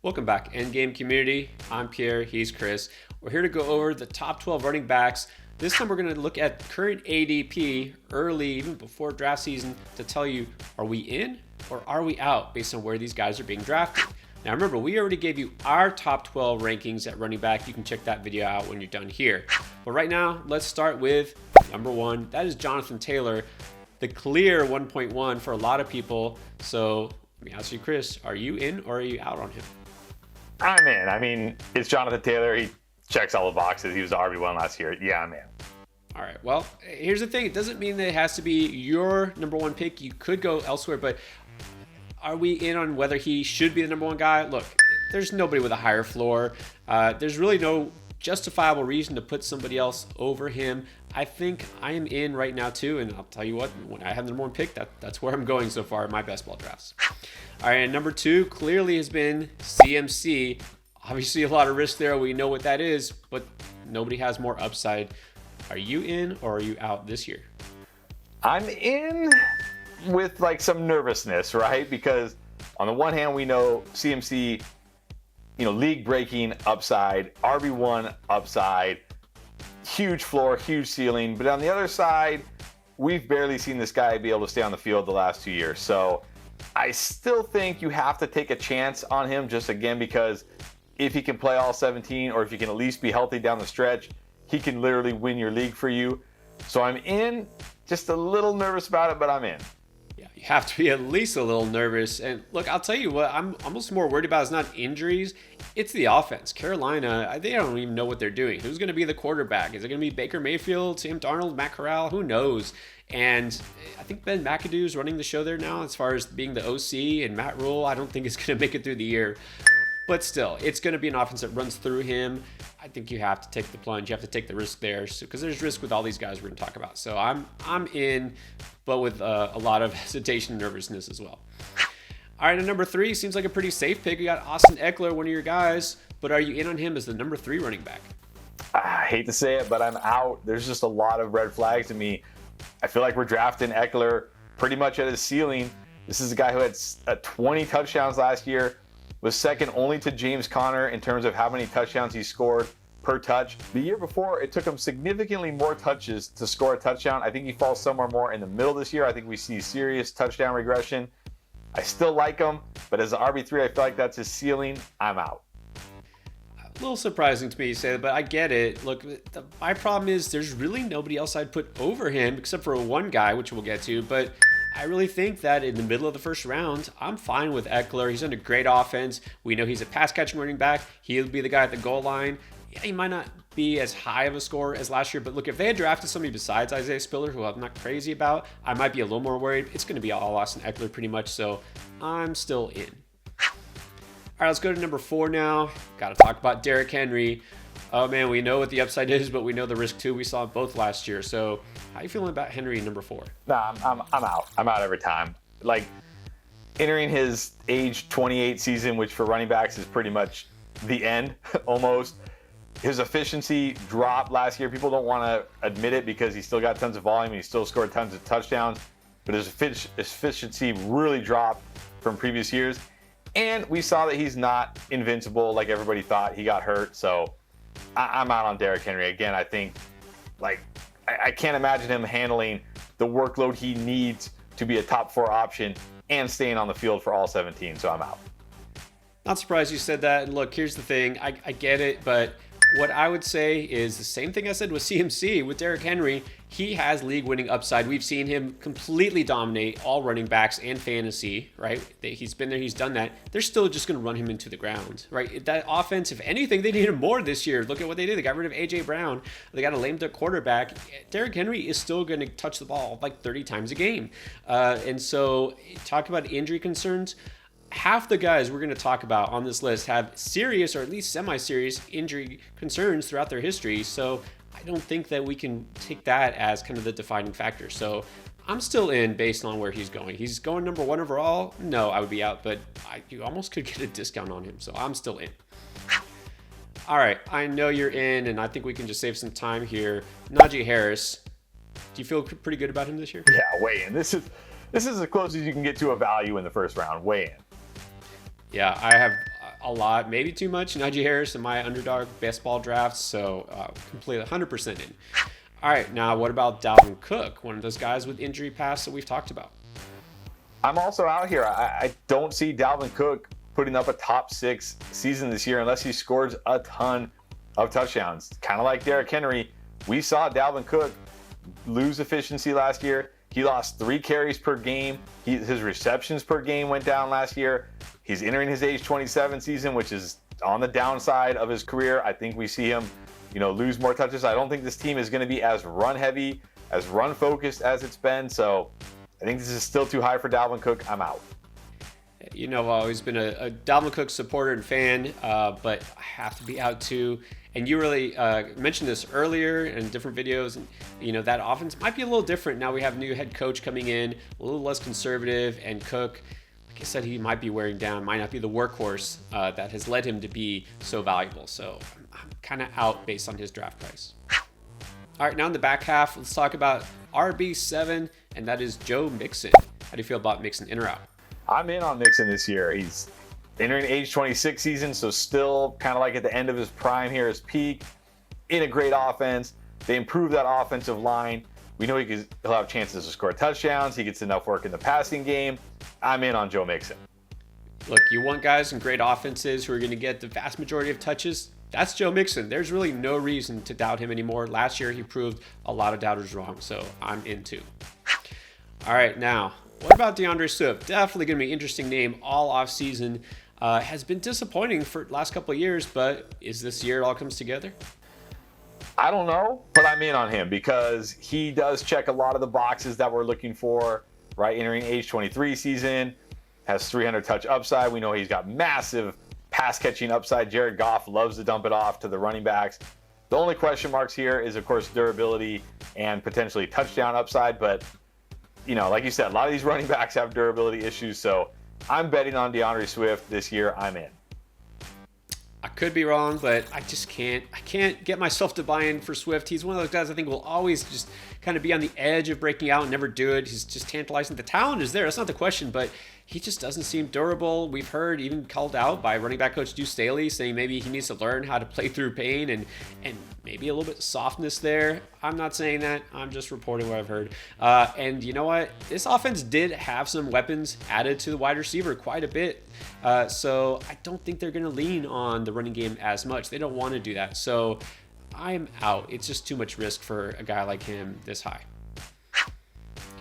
Welcome back, Endgame community. I'm Pierre, he's Chris. We're here to go over the top 12 running backs. This time we're going to look at current ADP early, even before draft season, to tell you, are we in or are we out based on where these guys are being drafted? Now remember, we already gave you our top 12 rankings at running back. You can check that video out when you're done here. But right now, let's start with number one. That is Jonathan Taylor, the clear 1.1 for a lot of people. So let me ask you, Chris, are you in or are you out on him? I'm in. I mean, it's Jonathan Taylor. He checks all the boxes. He was the RB1 last year. Yeah, I'm in. All right. Well, here's the thing. It doesn't mean that it has to be your number one pick. You could go elsewhere, but are we in on whether he should be the number one guy? Look, there's nobody with a higher floor. There's really no justifiable reason to put somebody else over him. I think I am in right now too, and I'll tell you what, when I have the number one pick, that's where I'm going so far in my best ball drafts. All right, and number two clearly has been CMC. Obviously a lot of risk there. We know what that is, but nobody has more upside. Are you in or are you out this year? I'm in with like some nervousness, right? Because on the one hand, we know CMC, league breaking upside, RB1 upside, huge floor, huge ceiling. But on the other side, we've barely seen this guy be able to stay on the field the last 2 years. So I still think you have to take a chance on him just again, because if he can play all 17, or if he can at least be healthy down the stretch, he can literally win your league for you. So I'm in, just a little nervous about it, but I'm in. Yeah, you have to be at least a little nervous. And look, I'll tell you what I'm almost more worried about is not injuries, it's the offense. Carolina, they don't even know what they're doing. Who's going to be the quarterback? Is it going to be Baker Mayfield, Sam Darnold, Matt Corral? Who knows? And I think Ben McAdoo is running the show there now as far as being the OC, and Matt Rule, I don't think is going to make it through the year. But still, it's going to be an offense that runs through him. I think you have to take the plunge. You have to take the risk there, because there's risk with all these guys we're going to talk about. So I'm in, but with a lot of hesitation and nervousness as well. All right, and number three seems like a pretty safe pick. We got Austin Ekeler, one of your guys. But are you in on him as the number 3 running back? I hate to say it, but I'm out. There's just a lot of red flags to me. I feel like we're drafting Ekeler pretty much at his ceiling. This is a guy who had 20 touchdowns last year, was second only to James Conner in terms of how many touchdowns he scored per touch. The year before, it took him significantly more touches to score a touchdown. I think he falls somewhere more in the middle this year. I think we see serious touchdown regression. I still like him, but as an RB3, I feel like that's his ceiling. I'm out. A little surprising to me you say that, but I get it. Look, my problem is there's really nobody else I'd put over him except for one guy, which we'll get to. But I really think that in the middle of the first round, I'm fine with Ekeler. He's on a great offense. We know he's a pass-catching running back. He'll be the guy at the goal line. Yeah, he might not be as high of a score as last year, but look, if they had drafted somebody besides Isaiah Spiller, who I'm not crazy about, I might be a little more worried. It's going to be all Austin Ekeler pretty much, so I'm still in. All right, let's go to number 4 now. Got to talk about Derrick Henry. Oh man, we know what the upside is, but we know the risk too. We saw it both last year. So how are you feeling about Henry number 4? Nah, I'm out. I'm out every time. Like, entering his age 28 season, which for running backs is pretty much the end, almost. His efficiency dropped last year. People don't want to admit it because he still got tons of volume and he still scored tons of touchdowns. But his efficiency really dropped from previous years. And we saw that he's not invincible like everybody thought. He got hurt. So I'm out on Derrick Henry. Again, I think, I can't imagine him handling the workload he needs to be a top 4 option and staying on the field for all 17. So I'm out. Not surprised you said that. And look, here's the thing. I get it, but what I would say is the same thing I said with CMC, with Derrick Henry. He has league-winning upside. We've seen him completely dominate all running backs and fantasy, right? He's been there, he's done that. They're still just going to run him into the ground, right? That offense, if anything, they need him more this year. Look at what they did. They got rid of A.J. Brown. They got a lame duck quarterback. Derrick Henry is still going to touch the ball like 30 times a game. And so talk about injury concerns. Half the guys we're going to talk about on this list have serious or at least semi-serious injury concerns throughout their history. So I don't think that we can take that as kind of the defining factor. So I'm still in based on where he's going. He's going number 1 overall. No, I would be out, but you almost could get a discount on him. So I'm still in. All right, I know you're in, and I think we can just save some time here. Najee Harris, do you feel pretty good about him this year? Yeah, way in. This is as close as you can get to a value in the first round. Way in. Yeah, I have a lot, maybe too much. Najee Harris in my underdog best ball drafts, so completely 100% in. All right, now what about Dalvin Cook, one of those guys with injury past that we've talked about? I'm also out here. I don't see Dalvin Cook putting up a top 6 season this year unless he scores a ton of touchdowns. Kind of like Derrick Henry, we saw Dalvin Cook lose efficiency last year. He lost 3 carries per game. His receptions per game went down last year. He's entering his age 27 season, which is on the downside of his career. I think we see him, lose more touches. I don't think this team is going to be as run heavy, as run focused as it's been. So I think this is still too high for Dalvin Cook. I'm out. I've always been a Dalvin Cook supporter and fan, but I have to be out too. And you really mentioned this earlier in different videos. And, that offense might be a little different. Now we have a new head coach coming in, a little less conservative. And Cook, like I said, he might be wearing down, might not be the workhorse that has led him to be so valuable. So I'm kind of out based on his draft price. All right, now in the back half, let's talk about RB7, and that is Joe Mixon. How do you feel about Mixon, in or out? I'm in on Mixon this year. He's entering age 26 season, so still kind of like at the end of his prime here, his peak, in a great offense. They improve that offensive line. We know he'll have chances to score touchdowns. He gets enough work in the passing game. I'm in on Joe Mixon. Look, you want guys in great offenses who are going to get the vast majority of touches? That's Joe Mixon. There's really no reason to doubt him anymore. Last year, he proved a lot of doubters wrong, so I'm in too. All right, now, what about DeAndre Swift? Definitely going to be an interesting name all offseason. Has been disappointing for the last couple of years, but is this year it all comes together? I don't know, but I'm in on him because he does check a lot of the boxes that we're looking for, right? Entering age 23 season, has 300 touch upside. We know he's got massive pass catching upside. Jared Goff loves to dump it off to the running backs. The only question marks here is, of course, durability and potentially touchdown upside. But, like you said, a lot of these running backs have durability issues. So I'm betting on DeAndre Swift this year. I'm in. I could be wrong, but I just can't. I can't get myself to buy in for Swift. He's one of those guys I think will always just kind of be on the edge of breaking out and never do it. He's just tantalizing. The talent is there. That's not the question, but he just doesn't seem durable. We've heard even called out by running back coach Deuce Staley saying maybe he needs to learn how to play through pain and maybe a little bit of softness there. I'm not saying that. I'm just reporting what I've heard. And you know what? This offense did have some weapons added to the wide receiver quite a bit. So I don't think they're going to lean on the running game as much. They don't want to do that. So I'm out. It's just too much risk for a guy like him this high.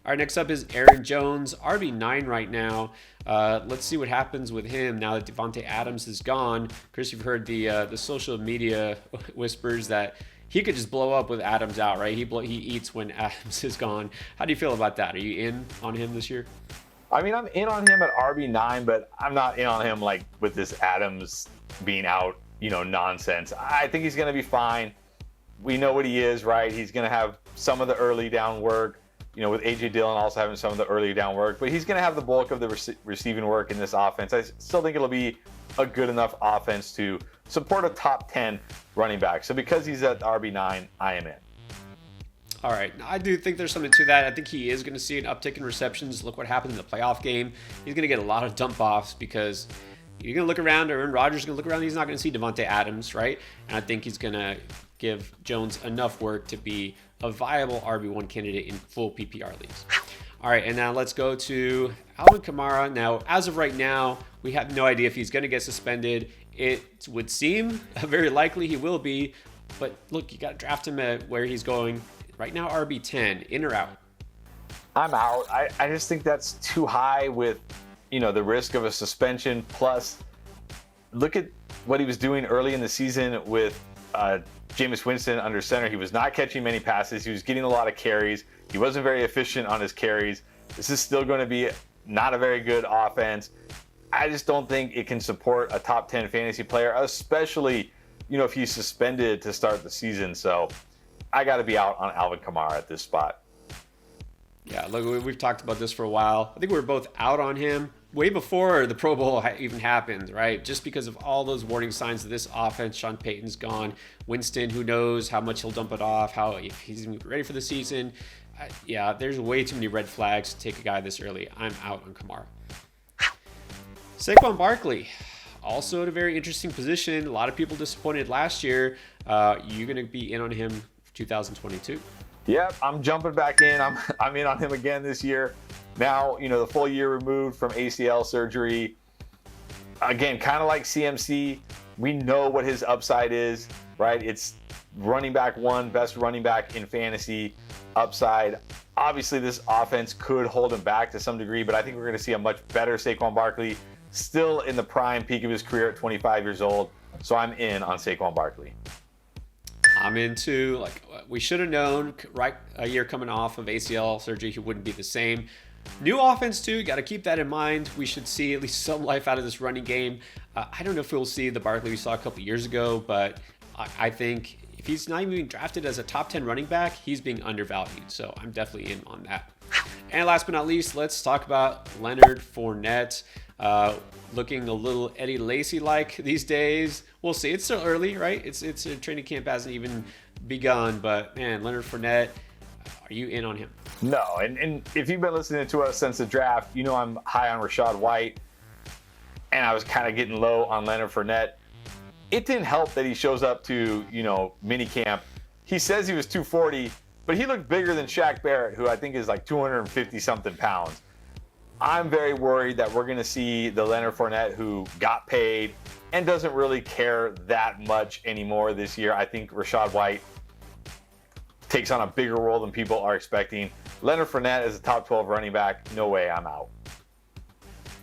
All right, next up is Aaron Jones, RB9 right now. Let's see what happens with him now that Devontae Adams is gone. Chris, you've heard the social media whispers that he could just blow up with Adams out, right? He eats when Adams is gone. How do you feel about that? Are you in on him this year? I mean, I'm in on him at RB9, but I'm not in on him like with this Adams being out, nonsense. I think he's going to be fine. We know what he is, right? He's going to have some of the early down work. With A.J. Dillon also having some of the early down work, but he's going to have the bulk of the receiving work in this offense. I still think it'll be a good enough offense to support a top 10 running back. So because he's at RB9, I am in. All right. I do think there's something to that. I think he is going to see an uptick in receptions. Look what happened in the playoff game. He's going to get a lot of dump offs because you're going to look around, or Aaron Rodgers is going to look around. He's not going to see Devontae Adams, right? And I think he's going to give Jones enough work to be a viable RB1 candidate in full PPR leagues. All right, and now let's go to Alvin Kamara. Now, as of right now, we have no idea if he's going to get suspended. It would seem very likely he will be, but look, you got to draft him at where he's going. Right now, RB10, in or out? I'm out. I just think that's too high with, the risk of a suspension. Plus, look at what he was doing early in the season with Jameis Winston under center. He was not catching many passes. He was getting a lot of carries. He wasn't very efficient on his carries. This is still going to be not a very good offense. I just don't think it can support a top 10 fantasy player, especially, if he's suspended to start the season. So I got to be out on Alvin Kamara at this spot. Yeah, look, we've talked about this for a while. I think we were both out on him way before the Pro Bowl even happened, right? Just because of all those warning signs of this offense. Sean Payton's gone. Winston, who knows how much he'll dump it off, if he's ready for the season. Yeah, there's way too many red flags to take a guy this early. I'm out on Kamara. Saquon Barkely, also at a very interesting position. A lot of people disappointed last year. You're going to be in on him for 2022. Yep, I'm jumping back in. I'm in on him again this year. Now, the full year removed from ACL surgery. Again, kind of like CMC, we know what his upside is, right? It's running back one, best running back in fantasy upside. Obviously, this offense could hold him back to some degree, but I think we're going to see a much better Saquon Barkley, still in the prime peak of his career at 25 years old. So I'm in on Saquon Barkley. I'm into, like, we should have known right a year coming off of ACL surgery, he wouldn't be the same. New offense too, got to keep that in mind. We should see at least some life out of this running game. I don't know if we'll see the Barkley we saw a couple years ago, but I think if he's not even being drafted as a top 10 running back, he's being undervalued. So I'm definitely in on that. And last but not least, let's talk about Leonard Fournette. Looking a little Eddie Lacy-like these days. We'll see. It's still early, right? It's training camp hasn't even begun, but man, Leonard Fournette, are you in on him? No, and if you've been listening to us since the draft, I'm high on Rachaad White, and I was kind of getting low on Leonard Fournette. It didn't help that he shows up to, mini camp. He says he was 240, but he looked bigger than Shaq Barrett, who I think is like 250-something pounds. I'm very worried that we're going to see the Leonard Fournette who got paid and doesn't really care that much anymore this year. I think Rachaad White takes on a bigger role than people are expecting. Leonard Fournette is a top 12 running back. No way, I'm out.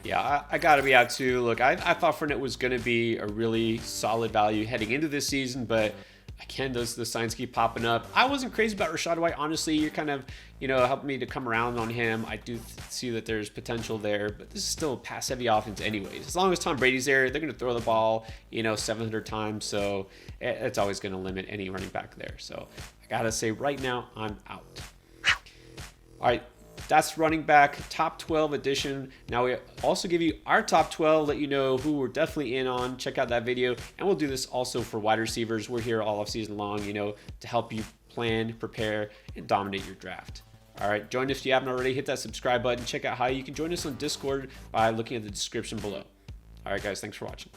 Yeah, I got to be out too. Look, I thought Fournette was going to be a really solid value heading into this season, but again, the signs keep popping up. I wasn't crazy about Rachaad White. Honestly, you're kind of, helping me to come around on him. I do see that there's potential there, but this is still a pass-heavy offense anyways. As long as Tom Brady's there, they're going to throw the ball, 700 times, so it's always going to limit any running back there. So I got to say right now, I'm out. All right. That's running back top 12 edition. Now we also give you our top 12, let you know who we're definitely in on. Check out that video. And we'll do this also for wide receivers. We're here all off season long, to help you plan, prepare, and dominate your draft. All right, join us if you haven't already. Hit that subscribe button. Check out how you can join us on Discord by looking at the description below. All right, guys, thanks for watching.